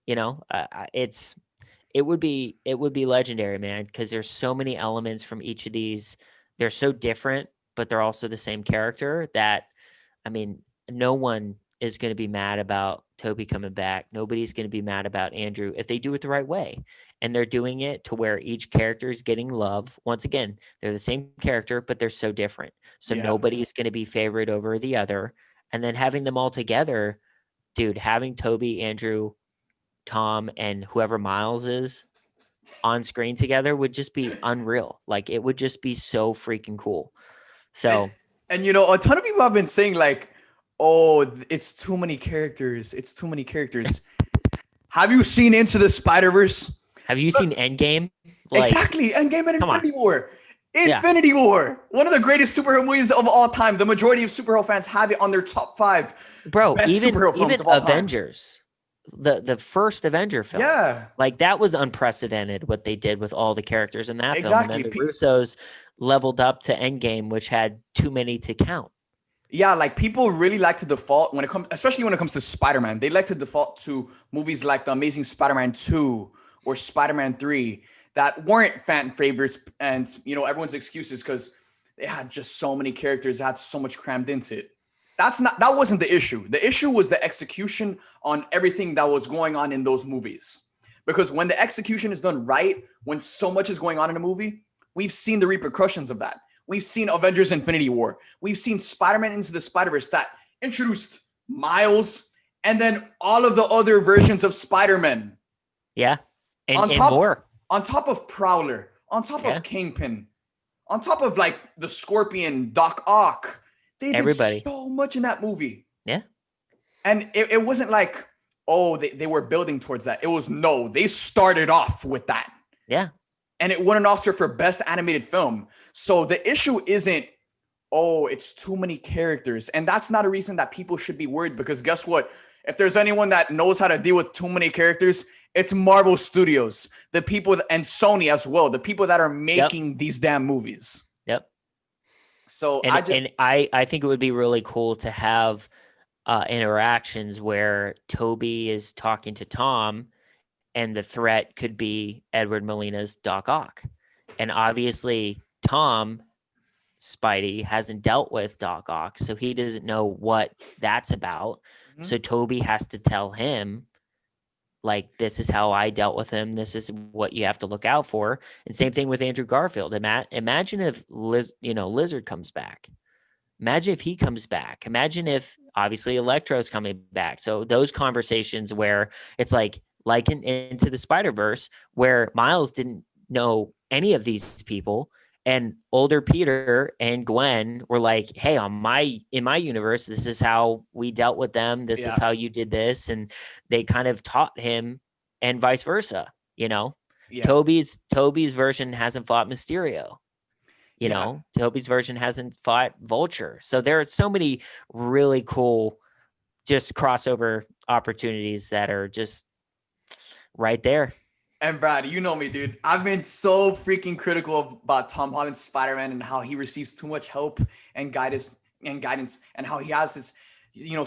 You know, it would be legendary, man, because there's so many elements from each of these. They're so different, but they're also the same character that, I mean, no one is going to be mad about Tobey coming back. Nobody's going to be mad about Andrew if they do it the right way. And they're doing it to where each character is getting love. Once again, they're the same character, but they're so different. So nobody is going to be favored over the other. And then having them all together, dude, having Tobey, Andrew, Tom, and whoever Miles is on screen together would just be unreal. Like, it would just be so freaking cool. So, and you know, a ton of people have been saying like, oh, it's too many characters. It's too many characters. Have you seen Into the Spider-Verse? Have you seen Endgame? Like, exactly. Endgame and Infinity War. Infinity War. One of the greatest superhero movies of all time. The majority of superhero fans have it on their top 5. Bro, best even superhero films of all Avengers. The first Avenger film. Yeah. Like, that was unprecedented what they did with all the characters in that film. Exactly. And then the Russos leveled up to Endgame, which had too many to count. Yeah, like, people really like to default when it comes, especially when it comes to Spider-Man. They like to default to movies like The Amazing Spider-Man 2 or Spider-Man 3 that weren't fan favorites, and, you know, everyone's excuses because they had just so many characters, had so much crammed into it. That wasn't the issue. The issue was the execution on everything that was going on in those movies. Because when the execution is done right, when so much is going on in a movie, we've seen the repercussions of that. We've seen Avengers Infinity War. We've seen Spider-Man Into the Spider-Verse that introduced Miles and then all of the other versions of Spider-Man. Yeah. And, On and top, more. on top of Prowler, on top Yeah. of Kingpin, on top of like the Scorpion, Doc Ock. They Everybody. did so much in that movie. Yeah. And it wasn't like, oh, they were building towards that. It was, no, they started off with that. Yeah. And it won an Oscar for Best Animated Film. So the issue isn't, oh, it's too many characters. And that's not a reason that people should be worried, because guess what? If there's anyone that knows how to deal with too many characters, it's Marvel Studios, the people, and Sony as well, the people that are making these damn movies. Yep. So I think it would be really cool to have interactions where Toby is talking to Tom, and the threat could be Edward Molina's Doc Ock. And obviously Tom Spidey hasn't dealt with Doc Ock, so he doesn't know what that's about. Mm-hmm. So Toby has to tell him, like, this is how I dealt with him. This is what you have to look out for. And same thing with Andrew Garfield. Imagine if Lizard comes back. Imagine if he comes back. Imagine if obviously Electro's coming back. So those conversations where it's like Into the Spider-Verse, where Miles didn't know any of these people, and older Peter and Gwen were like, hey, in my universe, this is how we dealt with them. This is how you did this. And they kind of taught him, and vice versa, Yeah. Toby's version hasn't fought Mysterio. Toby's version hasn't fought Vulture. So there are so many really cool just crossover opportunities that are just right there. And Brad, you know me, dude. I've been so freaking critical about Tom Holland's Spider-Man and how he receives too much help and guidance, and how he has this,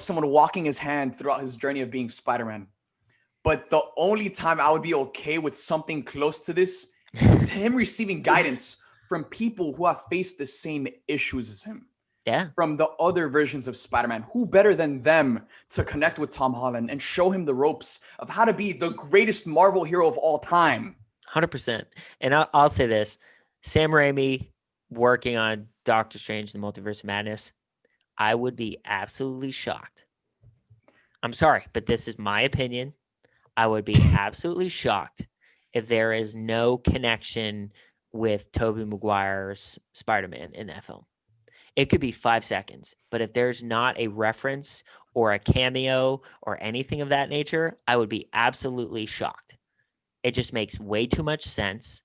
someone walking his hand throughout his journey of being Spider-Man. But the only time I would be okay with something close to this is him receiving guidance from people who have faced the same issues as him. Yeah. From the other versions of Spider-Man. Who better than them to connect with Tom Holland and show him the ropes of how to be the greatest Marvel hero of all time? 100%. And I'll say this. Sam Raimi working on Doctor Strange, the Multiverse of Madness, I would be absolutely shocked. I'm sorry, but this is my opinion. I would be absolutely shocked if there is no connection with Tobey Maguire's Spider-Man in that film. It could be 5 seconds, but if there's not a reference or a cameo or anything of that nature, I would be absolutely shocked. It just makes way too much sense.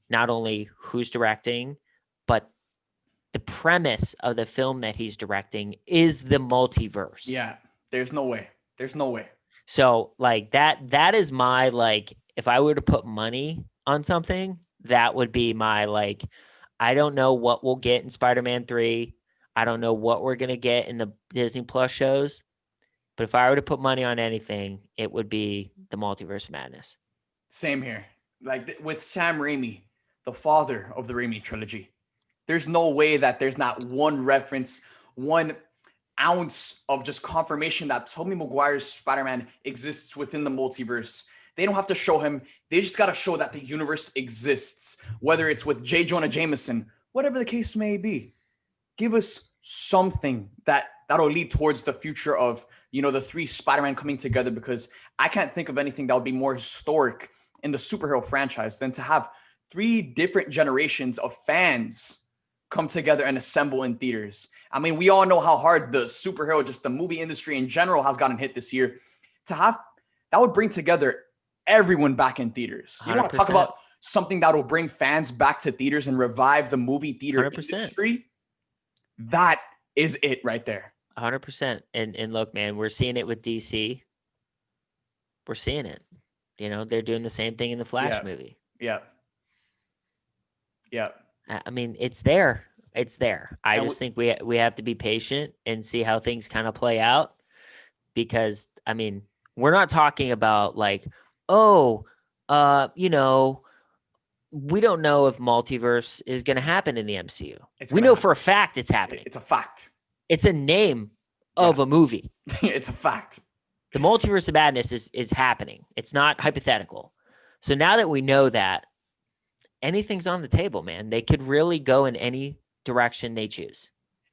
Not only who's directing, but the premise of the film that he's directing is the multiverse. Yeah, there's no way. There's no way. So like that is my, like, if I were to put money on something, that would be my, like, I don't know what we'll get in Spider-Man 3. I don't know what we're going to get in the Disney Plus shows. But if I were to put money on anything, it would be the Multiverse of Madness. Same here. Like with Sam Raimi, the father of the Raimi trilogy, there's no way that there's not one reference, 1 ounce of just confirmation that Tobey Maguire's Spider-Man exists within the multiverse. They don't have to show him. They just got to show that the universe exists, whether it's with J. Jonah Jameson, whatever the case may be. Give us something that'll lead towards the future of, the 3 Spider-Man coming together, because I can't think of anything that would be more historic in the superhero franchise than to have 3 different generations of fans come together and assemble in theaters. I mean, we all know how hard the superhero, just the movie industry in general, has gotten hit this year. To have that would bring together everyone back in theaters. You 100%. Want to talk about something that will bring fans back to theaters and revive the movie theater 100%. industry? That is it right there. 100%. And look, man, we're seeing it with DC. We're seeing it. They're doing the same thing in the Flash movie. Yeah. Yeah. I mean, it's there. It's there. I just think we have to be patient and see how things kind of play out, because, I mean, we're not talking about like, we don't know if multiverse is going to happen in the MCU. We know for a fact it's happening. It's a fact. It's a name of a movie. It's a fact. The Multiverse of Madness is happening. It's not hypothetical. So now that we know that, anything's on the table, man. They could really go in any direction they choose.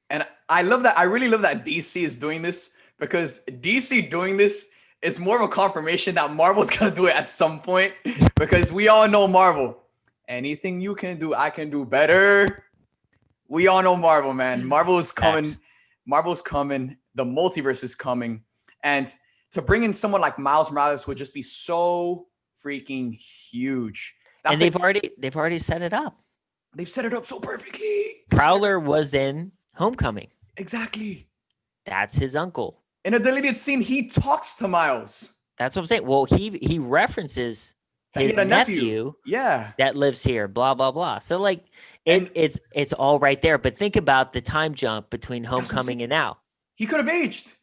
And I love that. I really love that DC is doing this, because DC doing this is more of a confirmation that Marvel's gonna do it at some point, because we all know Marvel. Anything you can do, I can do better. We all know Marvel, man. Marvel is coming. Facts. Marvel's coming. The multiverse is coming. And to bring in someone like Miles Morales would just be so freaking huge. And they've already set it up. They've set it up so perfectly. Prowler was in Homecoming. Exactly. That's his uncle. In a deleted scene, he talks to Miles. That's what I'm saying. Well, he references his nephew yeah, that lives here, blah, blah, blah. So like it's all right there. But think about the time jump between Homecoming and now. He could have aged.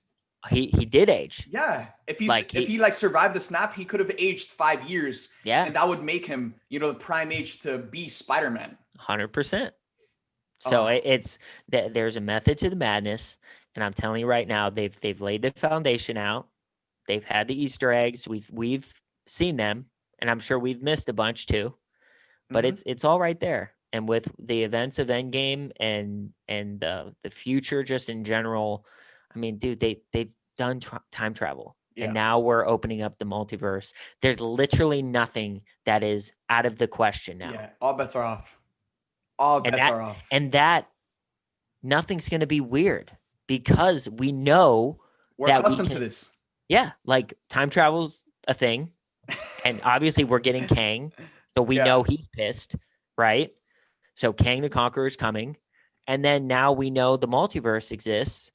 He did age. Yeah. If he survived the snap, he could have aged 5 years. Yeah. And that would make him, the prime age to be Spider-Man. 100%. So it's that there's a method to the madness. And I'm telling you right now, they've laid the foundation out. They've had the Easter eggs. We've seen them, and I'm sure we've missed a bunch too. But it's all right there. And with the events of Endgame and the future just in general, I mean, dude, they've done time travel. Yeah. And now we're opening up the multiverse. There's literally nothing that is out of the question now. Yeah, all bets are off. All bets are off. And that nothing's going to be weird because we know we're accustomed to this. Yeah, like time travel's a thing. And obviously we're getting Kang. So we know he's pissed, right? So Kang the Conqueror is coming. And then now we know the multiverse exists.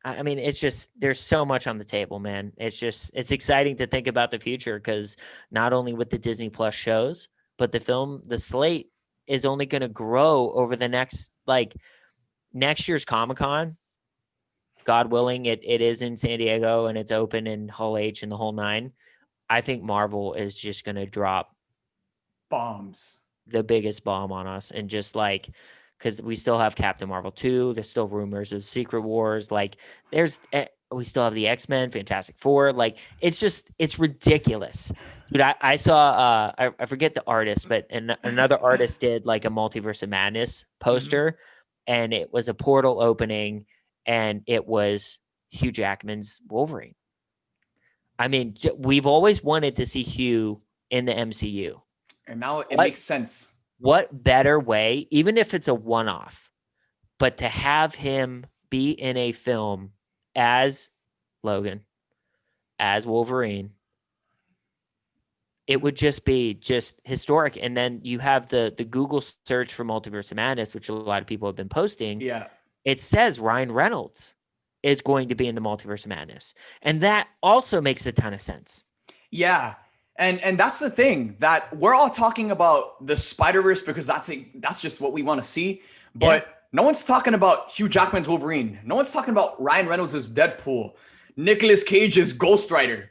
I mean, it's just, there's so much on the table, man. It's exciting to think about the future because not only with the Disney Plus shows, but the slate is only going to grow over the next year's Comic-Con. God willing, it is in San Diego and it's open in Hall H and the whole nine. I think Marvel is just going to drop bombs, the biggest bomb on us. And just because we still have Captain Marvel 2, there's still rumors of Secret Wars. We still have the X-Men, Fantastic Four. It's ridiculous. Dude, I saw, I forget the artist, but another artist did a Multiverse of Madness poster and it was a portal opening and it was Hugh Jackman's Wolverine. I mean, we've always wanted to see Hugh in the MCU. And now it makes sense. What better way, even if it's a one-off, but to have him be in a film as Logan, as Wolverine, it would just be historic. And then you have the Google search for Multiverse of Madness, which a lot of people have been posting. Yeah. It says Ryan Reynolds is going to be in the Multiverse of Madness. And that also makes a ton of sense. Yeah. And that's the thing, that we're all talking about the Spider-Verse because that's just what we want to see. But no one's talking about Hugh Jackman's Wolverine. No one's talking about Ryan Reynolds' Deadpool, Nicolas Cage's Ghost Rider.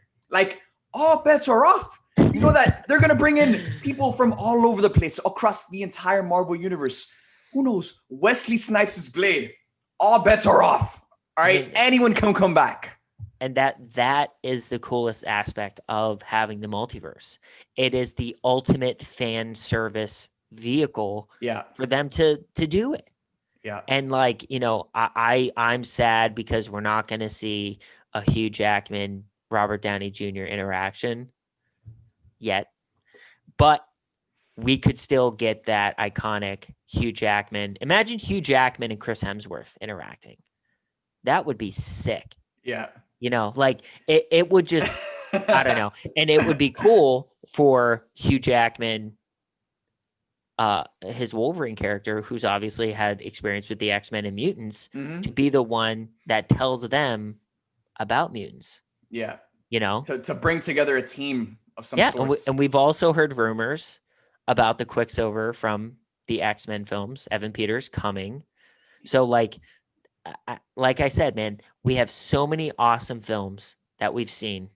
All bets are off. You know that they're going to bring in people from all over the place across the entire Marvel universe. Who knows? Wesley Snipes' Blade. All bets are off. All right. Anyone can come back. And that is the coolest aspect of having the multiverse. It is the ultimate fan service vehicle for them to do it. Yeah. And I'm sad because we're not going to see a Hugh Jackman, Robert Downey Jr. interaction yet, but we could still get that iconic Hugh Jackman. Imagine Hugh Jackman and Chris Hemsworth interacting. That would be sick. Yeah. It would just, I don't know. And it would be cool for Hugh Jackman, his Wolverine character, who's obviously had experience with the X-Men and mutants, to be the one that tells them about mutants. Yeah. To bring together a team of some sort. Yeah. And we've also heard rumors about the Quicksilver from the X-Men films, Evan Peters coming. So like I said, man, we have so many awesome films that we've seen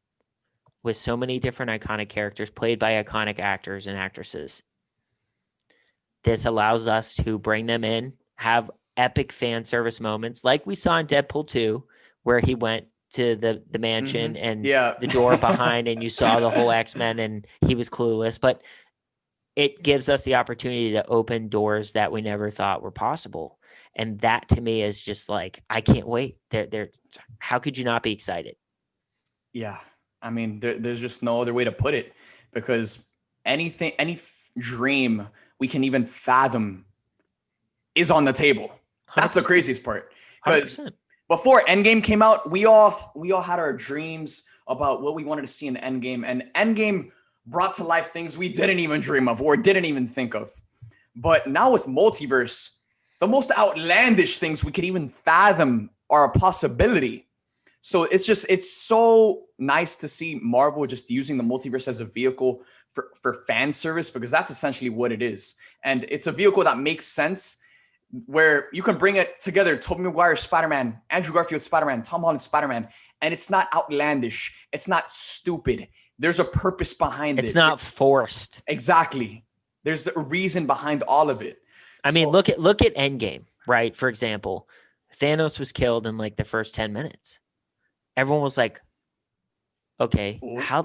with so many different iconic characters played by iconic actors and actresses. This allows us to bring them in, have epic fan service moments like we saw in Deadpool 2, where he went to the mansion and the door behind and you saw the whole X-Men and he was clueless. But it gives us the opportunity to open doors that we never thought were possible. And that to me is just like, I can't wait. How could you not be excited? Yeah. I mean, there's just no other way to put it, because any dream we can even fathom is on the table. That's the 100%. craziest part. Because 100%. before Endgame came out, we all had our dreams about what we wanted to see in Endgame, and Endgame brought to life things we didn't even dream of or didn't even think of. But now with Multiverse, the most outlandish things we could even fathom are a possibility. So it's so nice to see Marvel just using the multiverse as a vehicle for fan service, because that's essentially what it is. And it's a vehicle that makes sense, where you can bring it together: Tobey Maguire's Spider-Man, Andrew Garfield's Spider-Man, Tom Holland's Spider-Man, and it's not outlandish. It's not stupid. There's a purpose behind it. It's not forced. Exactly. There's a reason behind all of it. I mean, look at Endgame, right? For example, Thanos was killed in like the first 10 minutes. Everyone was like, okay, how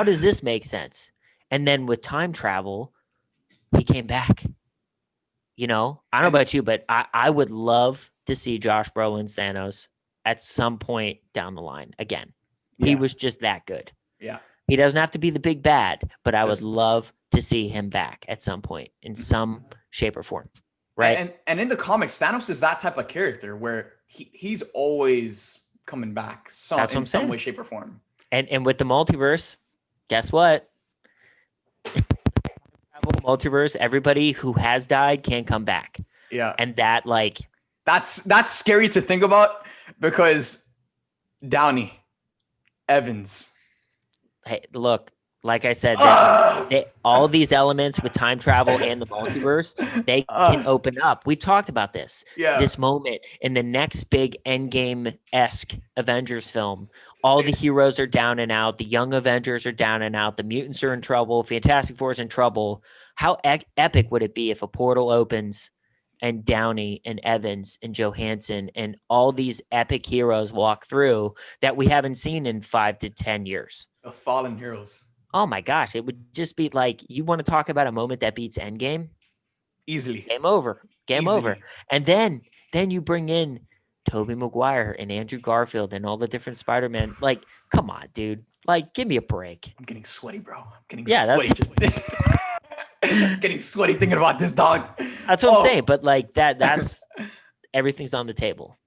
does this make sense? And then with time travel, he came back. I don't know about you, but I would love to see Josh Brolin's Thanos at some point down the line again. Yeah. He was just that good. Yeah. He doesn't have to be the big bad, but I would love to see him back at some point in some shape or form. Right. And in the comics, Thanos is that type of character where he's always coming back in some way, shape, or form. And with the multiverse, guess what? Multiverse, everybody who has died can come back. Yeah. And that's scary to think about, because Downey, Evans. Hey, look, like I said, all these elements with time travel and the multiverse, they can open up. We've talked about this. Yeah. This moment in the next big Endgame-esque Avengers film. All the heroes are down and out. The young Avengers are down and out. The mutants are in trouble. Fantastic Four is in trouble. How epic would it be if a portal opens and Downey and Evans and Johansson and all these epic heroes walk through that we haven't seen in 5 to 10 years? The fallen heroes. Oh my gosh, it would just be like, you want to talk about a moment that beats Endgame? Easily. Game over. Game over. And then you bring in Tobey Maguire and Andrew Garfield and all the different Spider-Man. Like, come on, dude. Like, give me a break. I'm getting sweaty, bro. I'm getting sweaty. Getting sweaty thinking about this, dog. That's what I'm saying. But like that's everything's on the table.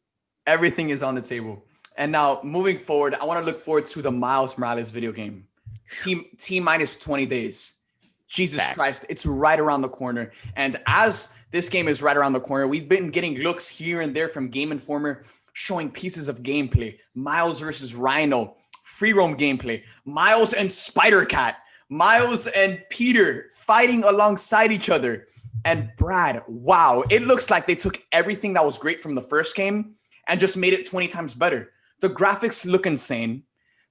Everything is on the table. And now moving forward, I want to look forward to the Miles Morales video game. T minus 20 days. Jesus Christ, it's right around the corner. And as this game is right around the corner, we've been getting looks here and there from Game Informer showing pieces of gameplay. Miles versus Rhino, free roam gameplay. Miles and Spider-Cat. Miles and Peter fighting alongside each other. And Brad, wow, it looks like they took everything that was great from the first game and just made it 20 times better. The graphics look insane.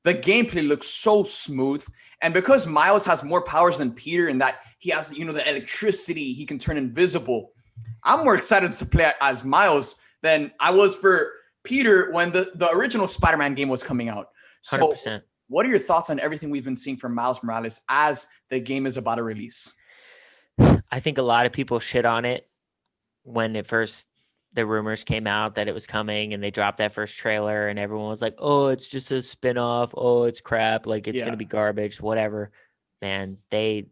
The gameplay looks so smooth. And because Miles has more powers than Peter, and that he has, the electricity, he can turn invisible, I'm more excited to play as Miles than I was for Peter when the original Spider-Man game was coming out. So 100%. What are your thoughts on everything we've been seeing from Miles Morales as the game is about to release? I think a lot of people shit on it when the rumors came out that it was coming, and they dropped that first trailer and everyone was like, oh, it's just a spinoff. Oh, it's crap. Like, it's going to be garbage, whatever. Man, they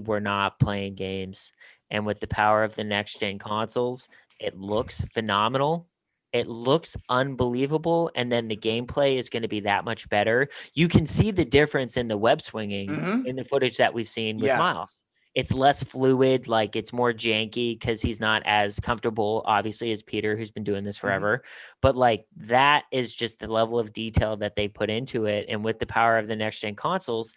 were not playing games. And with the power of the next gen consoles, it looks phenomenal. It looks unbelievable. And then the gameplay is going to be that much better. You can see the difference in the web swinging in the footage that we've seen with Miles. It's less fluid, like it's more janky because he's not as comfortable, obviously, as Peter, who's been doing this forever. But like, that is just the level of detail that they put into it. And with the power of the next gen consoles,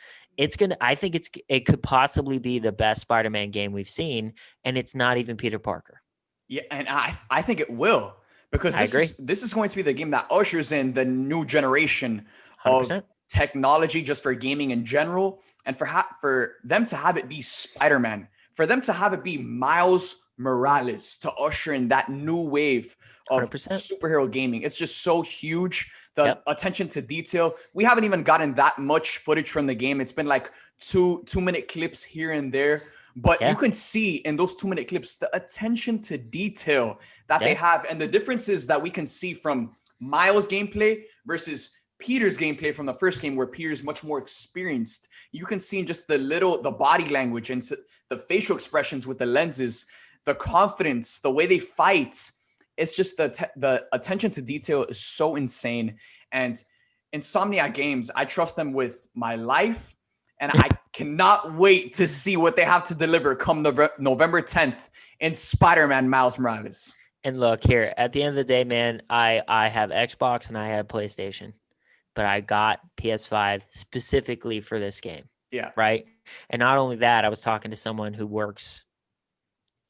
I think it could possibly be the best Spider-Man game we've seen. And it's not even Peter Parker. Yeah. And I think it will, because this is going to be the game that ushers in the new generation 100%. Of technology just for gaming in general. And for them to have it be Spider-Man, for them to have it be Miles Morales, to usher in that new wave of 100%. Superhero gaming. It's just so huge. The attention to detail. We haven't even gotten that much footage from the game. It's been like two 2-minute clips here and there. But you can see in those 2-minute clips the attention to detail that they have, and the differences that we can see from Miles' gameplay versus Peter's gameplay from the first game, where Peter's much more experienced. You can see in just the body language and the facial expressions with the lenses, the confidence, the way they fight. It's just the attention to detail is so insane. And Insomniac Games, I trust them with my life, and I cannot wait to see what they have to deliver come November 10th in Spider-Man Miles Morales. And look here, at the end of the day, man, I have Xbox and I have PlayStation, but I got PS5 specifically for this game. Yeah. Right. And not only that, I was talking to someone who works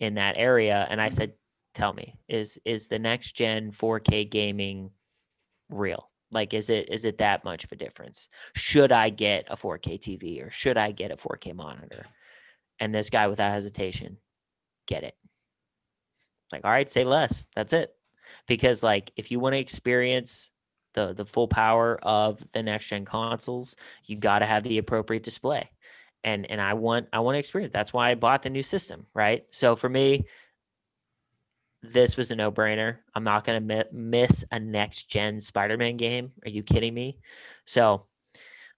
in that area, and I said, tell me, is the next gen 4K gaming real? Like, is it that much of a difference? Should I get a 4K TV or should I get a 4K monitor? And this guy, without hesitation, get it. Like, all right, say less. That's it. Because like, if you want to experience the full power of the next gen consoles, you got to have the appropriate display. And I want to experience. That's why I bought the new system, right? So for me, this was a no-brainer. I'm not going to miss a next-gen Spider-Man game. Are you kidding me? So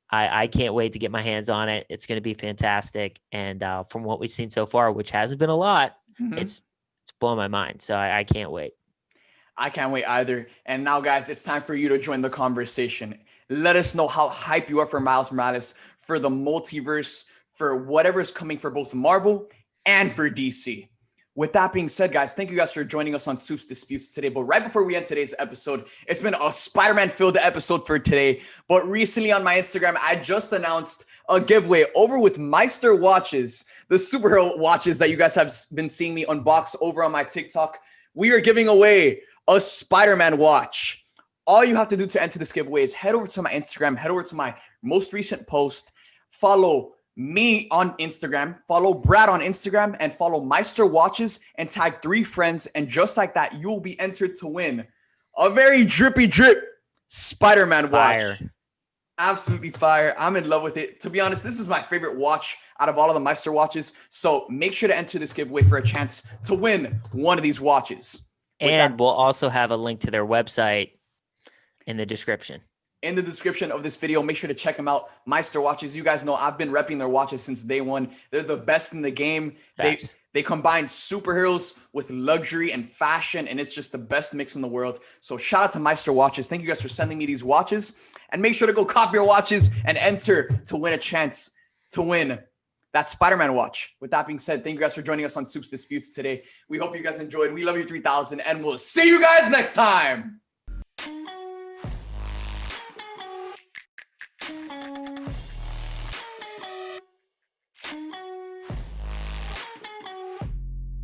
I can't wait to get my hands on it. It's going to be fantastic. And from what we've seen so far, which hasn't been a lot, it's blown my mind. So I can't wait. I can't wait either. And now, guys, it's time for you to join the conversation. Let us know how hype you are for Miles Morales, for the multiverse, for whatever's coming for both Marvel and for DC. With that being said, guys, thank you guys for joining us on Supes Disputes today. But right before we end today's episode, it's been a Spider-Man filled episode for today. But recently on my Instagram, I just announced a giveaway over with Meister Watches, the superhero watches that you guys have been seeing me unbox over on my TikTok. We are giving away a Spider-Man watch. All you have to do to enter this giveaway is head over to my Instagram, head over to my most recent post, follow me on Instagram, follow Brad on Instagram, and follow Meister Watches and tag 3 friends. And just like that, you will be entered to win a very drippy drip Spider-Man watch. Fire. Absolutely fire. I'm in love with it. To be honest, this is my favorite watch out of all of the Meister watches. So make sure to enter this giveaway for a chance to win one of these watches. And we'll also have a link to their website in the description. In the description of this video, make sure to check them out. Meister Watches, you guys know I've been repping their watches since day one. They're the best in the game. They combine superheroes with luxury and fashion, and it's just the best mix in the world. So shout out to Meister Watches. Thank you guys for sending me these watches. And make sure to go copy your watches and enter to win a chance to win that Spider-Man watch. With that being said, thank you guys for joining us on Supes Disputes today. We hope you guys enjoyed. We love you 3000, and we'll see you guys next time.